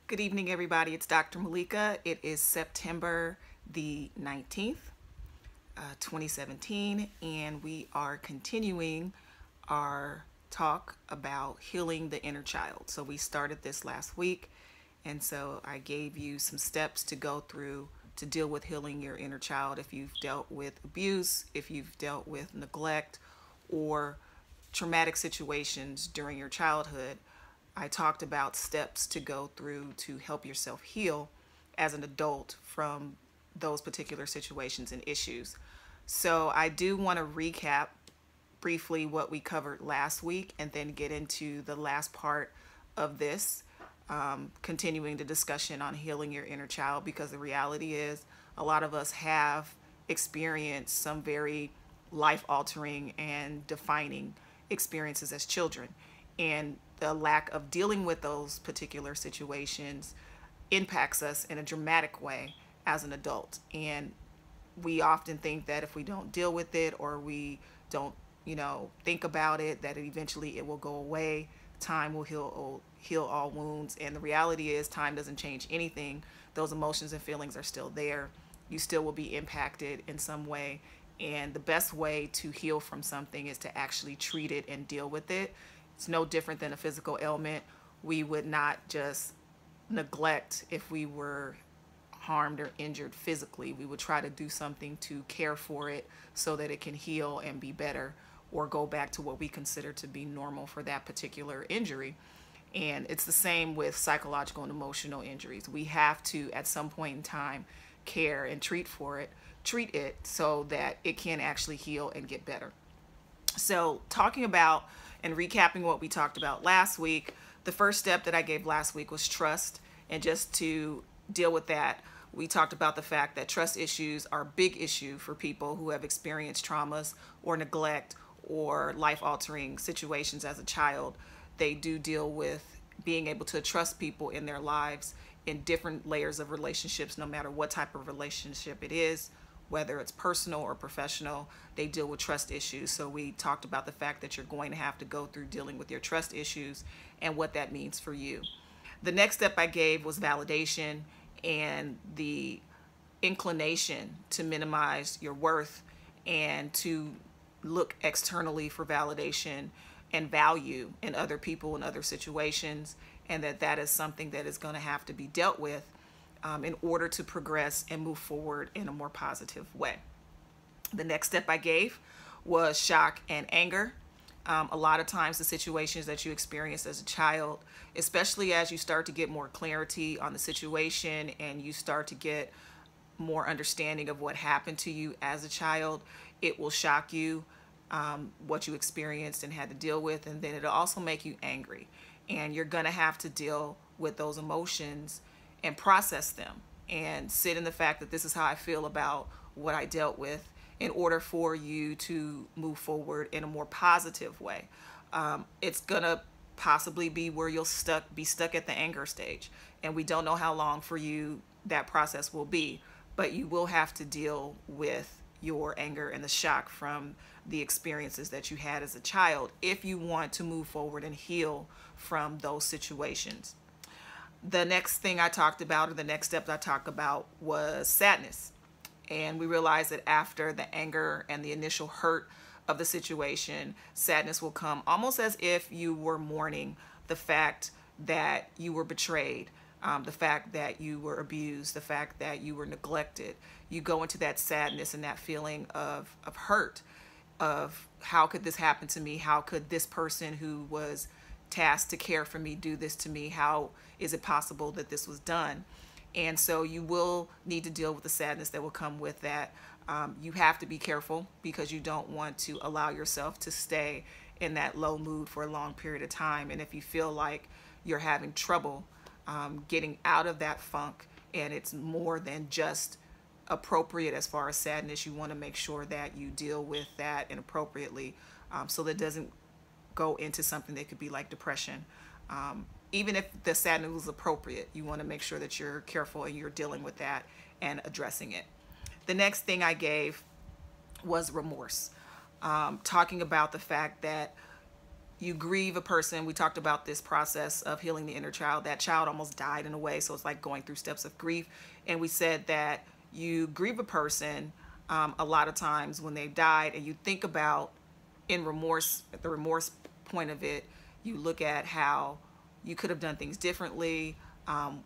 Good evening, everybody. It's Dr. Malika. It is September the 19th, 2017, and we are continuing our talk about healing the inner child. So we started this last week, and so I gave you some steps to go through to deal with healing your inner child if you've dealt with abuse, if you've dealt with neglect, or traumatic situations during your childhood. I talked about steps to go through to help yourself heal as an adult from those particular situations and issues. So I do want to recap briefly what we covered last week and then get into the last part of this, continuing the discussion on healing your inner child, because the reality is a lot of us have experienced some very life altering and defining experiences as children. And the lack of dealing with those particular situations impacts us in a dramatic way as an adult. And we often think that if we don't deal with it or we don't, think about it, that eventually it will go away. Time will heal all wounds. And the reality is time doesn't change anything. Those emotions and feelings are still there. You still will be impacted in some way. And the best way to heal from something is to actually treat it and deal with it. It's no different than a physical ailment. We would not just neglect if we were harmed or injured physically. We would try to do something to care for it so that it can heal and be better or go back to what we consider to be normal for that particular injury. And it's the same with psychological and emotional injuries. We have to, at some point in time, care and treat it so that it can actually heal and get better. So talking about and recapping what we talked about last week, the first step that I gave last week was trust. And just to deal with that, we talked about the fact that trust issues are a big issue for people who have experienced traumas or neglect or life-altering situations as a child. They do deal with being able to trust people in their lives in different layers of relationships, no matter what type of relationship it is, whether it's personal or professional. They deal with trust issues. So we talked about the fact that you're going to have to go through dealing with your trust issues and what that means for you. The next step I gave was validation and the inclination to minimize your worth and to look externally for validation and value in other people and other situations, and that is something that is going to have to be dealt with in order to progress and move forward in a more positive way. The next step I gave was shock and anger. A lot of times the situations that you experienced as a child, especially as you start to get more clarity on the situation and you start to get more understanding of what happened to you as a child, it will shock you, what you experienced and had to deal with, and then it'll also make you angry. And you're going to have to deal with those emotions and process them and sit in the fact that this is how I feel about what I dealt with in order for you to move forward in a more positive way. It's going to possibly be where you'll be stuck at the anger stage. And we don't know how long for you that process will be, but you will have to deal with your anger and the shock from the experiences that you had as a child if you want to move forward and heal from those situations. The next thing I talked about, or the next step I talked about, was sadness. And we realized that after the anger and the initial hurt of the situation, sadness will come almost as if you were mourning the fact that you were betrayed, the fact that you were abused, the fact that you were neglected. You go into that sadness and that feeling of hurt, of how could this happen to me? How could this person who was tasked to care for me do this to me? How is it possible that this was done? And so you will need to deal with the sadness that will come with that. You have to be careful because you don't want to allow yourself to stay in that low mood for a long period of time. And if you feel like you're having trouble getting out of that funk and it's more than just appropriate as far as sadness, you want to make sure that you deal with that inappropriately, so that it doesn't go into something that could be like depression. Even if the sadness was appropriate, you want to make sure that you're careful and you're dealing with that and addressing it. The next thing I gave was remorse, talking about the fact that you grieve a person. We talked about this process of healing the inner child. That child almost died in a way, so it's like going through steps of grief. And we said that you grieve a person a lot of times when they've died, and you think about in remorse, at the remorse point of it, you look at how you could have done things differently.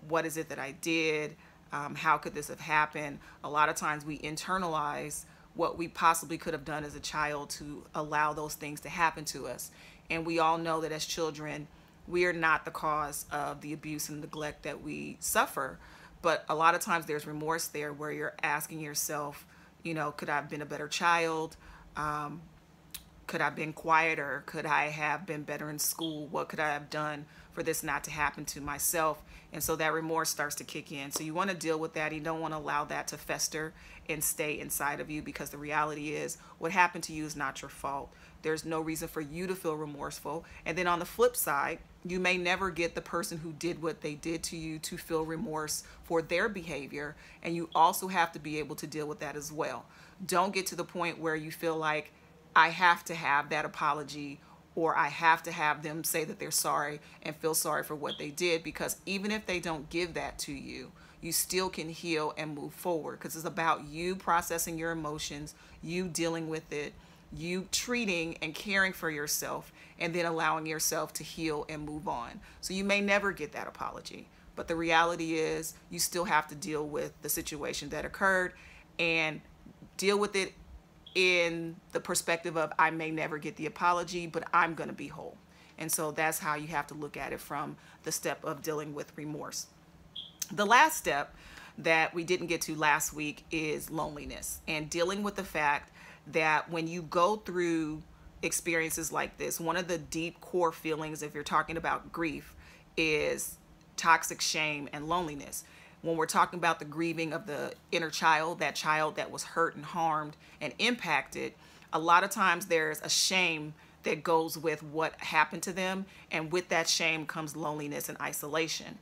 What is it that I did? How could this have happened? A lot of times we internalize what we possibly could have done as a child to allow those things to happen to us. And we all know that as children, we are not the cause of the abuse and neglect that we suffer. But a lot of times there's remorse there where you're asking yourself, you know, could I have been a better child? Could I have been quieter? Could I have been better in school? What could I have done for this not to happen to myself? And so that remorse starts to kick in. So you want to deal with that. You don't want to allow that to fester and stay inside of you, because the reality is what happened to you is not your fault. There's no reason for you to feel remorseful. And then on the flip side, you may never get the person who did what they did to you to feel remorse for their behavior. And you also have to be able to deal with that as well. Don't get to the point where you feel like, I have to have that apology, or I have to have them say that they're sorry and feel sorry for what they did, because even if they don't give that to you, you still can heal and move forward, because it's about you processing your emotions, you dealing with it, you treating and caring for yourself, and then allowing yourself to heal and move on. So you may never get that apology, but the reality is you still have to deal with the situation that occurred and deal with it in the perspective of, I may never get the apology, but I'm going to be whole. And so that's how you have to look at it from the step of dealing with remorse. The last step that we didn't get to last week is loneliness, and dealing with the fact that when you go through experiences like this, one of the deep core feelings, if you're talking about grief, is toxic shame and loneliness. When we're talking about the grieving of the inner child that was hurt and harmed and impacted, a lot of times there's a shame that goes with what happened to them. And with that shame comes loneliness and isolation.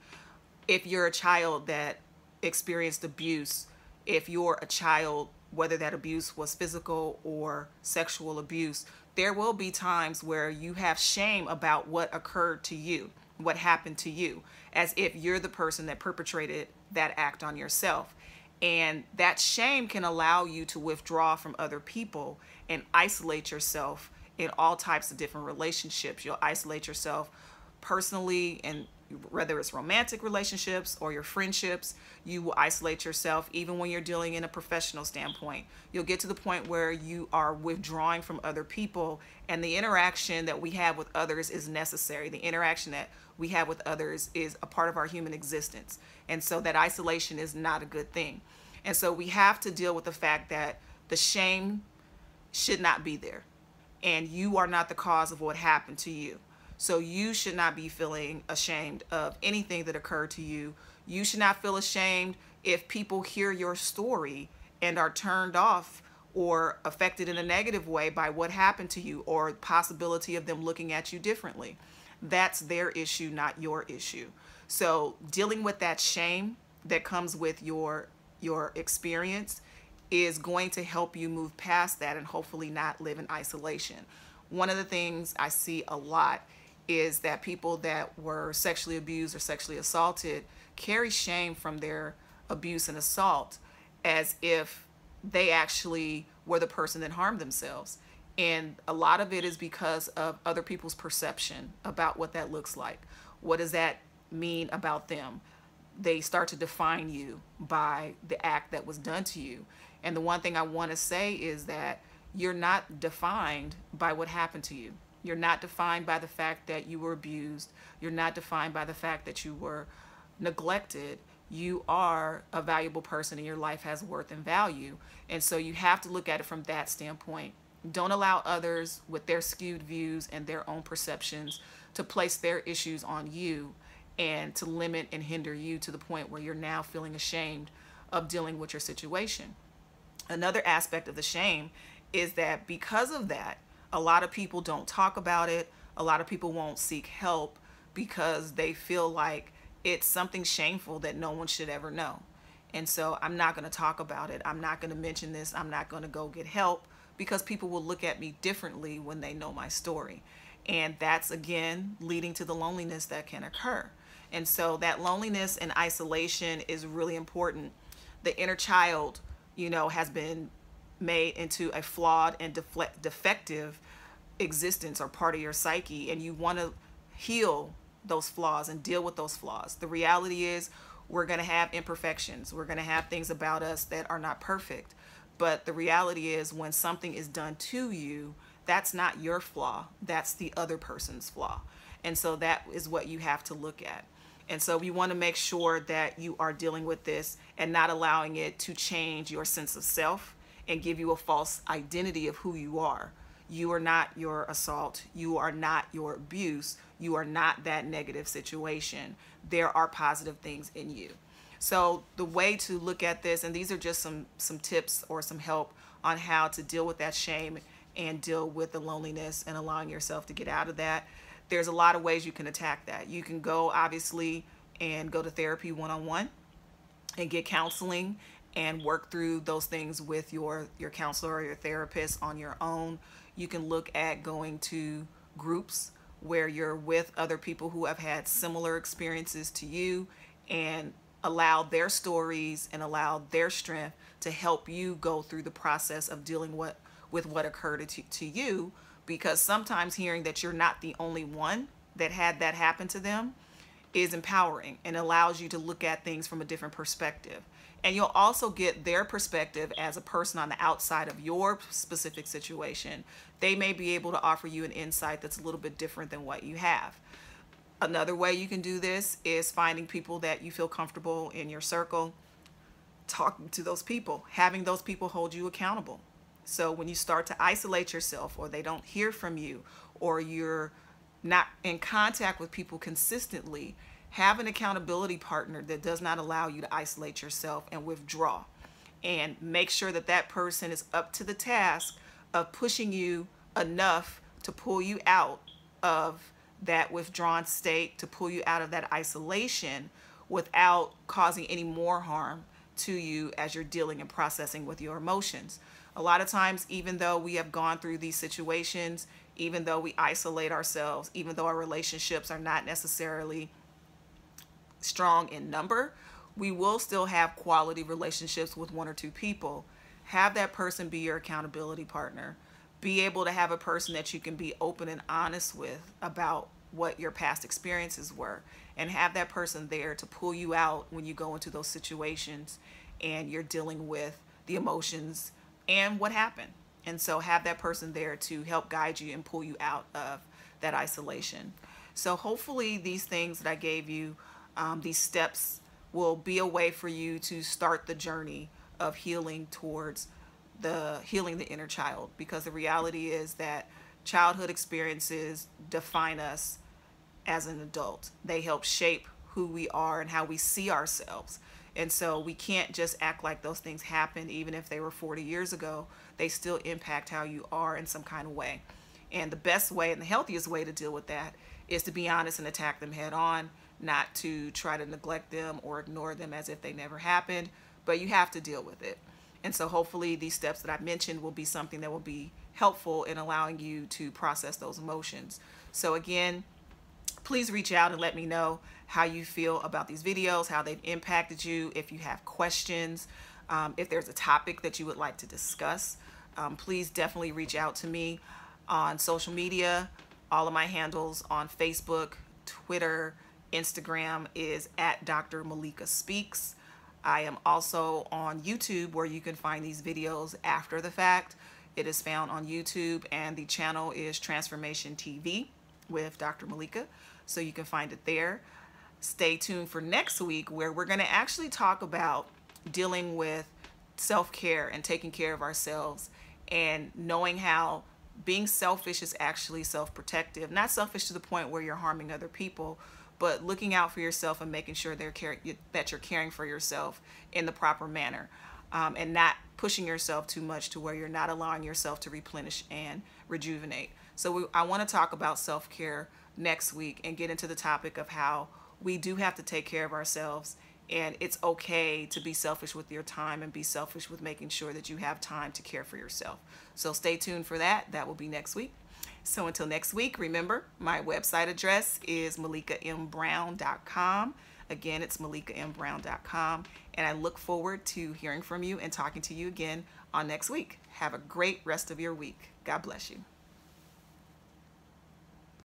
If you're a child that experienced abuse, if you're a child, whether that abuse was physical or sexual abuse, there will be times where you have shame about what occurred to you, what happened to you, as if you're the person that perpetrated that act on yourself. And that shame can allow you to withdraw from other people and isolate yourself in all types of different relationships. You'll isolate yourself personally, and whether it's romantic relationships or your friendships, you will isolate yourself even when you're dealing in a professional standpoint. You'll get to the point where you are withdrawing from other people, and the interaction that we have with others is necessary. The interaction that we have with others is a part of our human existence. And so that isolation is not a good thing. And so we have to deal with the fact that the shame should not be there. And you are not the cause of what happened to you. So you should not be feeling ashamed of anything that occurred to you. You should not feel ashamed if people hear your story and are turned off or affected in a negative way by what happened to you, or the possibility of them looking at you differently. That's their issue, not your issue. So dealing with that shame that comes with your experience is going to help you move past that and hopefully not live in isolation. One of the things I see a lot is that people that were sexually abused or sexually assaulted carry shame from their abuse and assault as if they actually were the person that harmed themselves. And a lot of it is because of other people's perception about what that looks like. What does that mean about them? They start to define you by the act that was done to you. And the one thing I want to say is that you're not defined by what happened to you. You're not defined by the fact that you were abused. You're not defined by the fact that you were neglected. You are a valuable person, and your life has worth and value. And so you have to look at it from that standpoint. Don't allow others with their skewed views and their own perceptions to place their issues on you and to limit and hinder you to the point where you're now feeling ashamed of dealing with your situation. Another aspect of the shame is that because of that, a lot of people don't talk about it. A lot of people won't seek help because they feel like it's something shameful that no one should ever know. And so I'm not going to talk about it. I'm not going to mention this. I'm not going to go get help because people will look at me differently when they know my story. And that's again leading to the loneliness that can occur. And so that loneliness and isolation is really important. The inner child, has been made into a flawed and defective existence or part of your psyche, and you want to heal those flaws and deal with those flaws. The reality is we're going to have imperfections. We're going to have things about us that are not perfect. But the reality is when something is done to you, that's not your flaw. That's the other person's flaw. And so that is what you have to look at. And so you want to make sure that you are dealing with this and not allowing it to change your sense of self and give you a false identity of who you are. You are not your assault. You are not your abuse. You are not that negative situation. There are positive things in you. So the way to look at this, and these are just some tips or some help on how to deal with that shame and deal with the loneliness and allowing yourself to get out of that. There's a lot of ways you can attack that. You can go, obviously, and go to therapy one-on-one and get counseling and work through those things with your counselor or your therapist on your own. You can look at going to groups where you're with other people who have had similar experiences to you and allow their stories and allow their strength to help you go through the process of dealing with what occurred to you. Because sometimes hearing that you're not the only one that had that happen to them is empowering and allows you to look at things from a different perspective. And you'll also get their perspective as a person on the outside of your specific situation. They may be able to offer you an insight that's a little bit different than what you have. Another way you can do this is finding people that you feel comfortable in your circle, talking to those people, having those people hold you accountable. So when you start to isolate yourself, or they don't hear from you, or you're not in contact with people consistently, have an accountability partner that does not allow you to isolate yourself and withdraw. And make sure that that person is up to the task of pushing you enough to pull you out of that withdrawn state, to pull you out of that isolation without causing any more harm to you as you're dealing and processing with your emotions. A lot of times, even though we have gone through these situations, even though we isolate ourselves, even though our relationships are not necessarily strong in number, we will still have quality relationships with one or two people. Have that person be your accountability partner. Be able to have a person that you can be open and honest with about what your past experiences were, and have that person there to pull you out when you go into those situations and you're dealing with the emotions and what happened. And so have that person there to help guide you and pull you out of that isolation. So hopefully these things that I gave you, these steps, will be a way for you to start the journey of healing towards healing the inner child. Because the reality is that childhood experiences define us as an adult. They help shape who we are and how we see ourselves. And so we can't just act like those things happened. Even if they were 40 years ago, they still impact how you are in some kind of way. And the best way and the healthiest way to deal with that is to be honest and attack them head on, not to try to neglect them or ignore them as if they never happened, but you have to deal with it. And so hopefully these steps that I mentioned will be something that will be helpful in allowing you to process those emotions. So again, please reach out and let me know how you feel about these videos, how they've impacted you. If you have questions, if there's a topic that you would like to discuss, please definitely reach out to me on social media. All of my handles on Facebook, Twitter, Instagram is at Dr. Malika Speaks. I am also on YouTube, where you can find these videos after the fact. It is found on YouTube, and the channel is Transformation TV with Dr. Malika. So you can find it there. Stay tuned for next week, where we're going to actually talk about dealing with self-care and taking care of ourselves, and knowing how being selfish is actually self-protective. Not selfish to the point where you're harming other people, but looking out for yourself and making sure that you're caring for yourself in the proper manner, and not pushing yourself too much to where you're not allowing yourself to replenish and rejuvenate. So I want to talk about self-care next week and get into the topic of how we do have to take care of ourselves, and it's okay to be selfish with your time and be selfish with making sure that you have time to care for yourself. So stay tuned for that. That will be next week. So until next week, remember my website address is malikambrown.com. Again, it's malikambrown.com. And I look forward to hearing from you and talking to you again on next week. Have a great rest of your week. God bless you.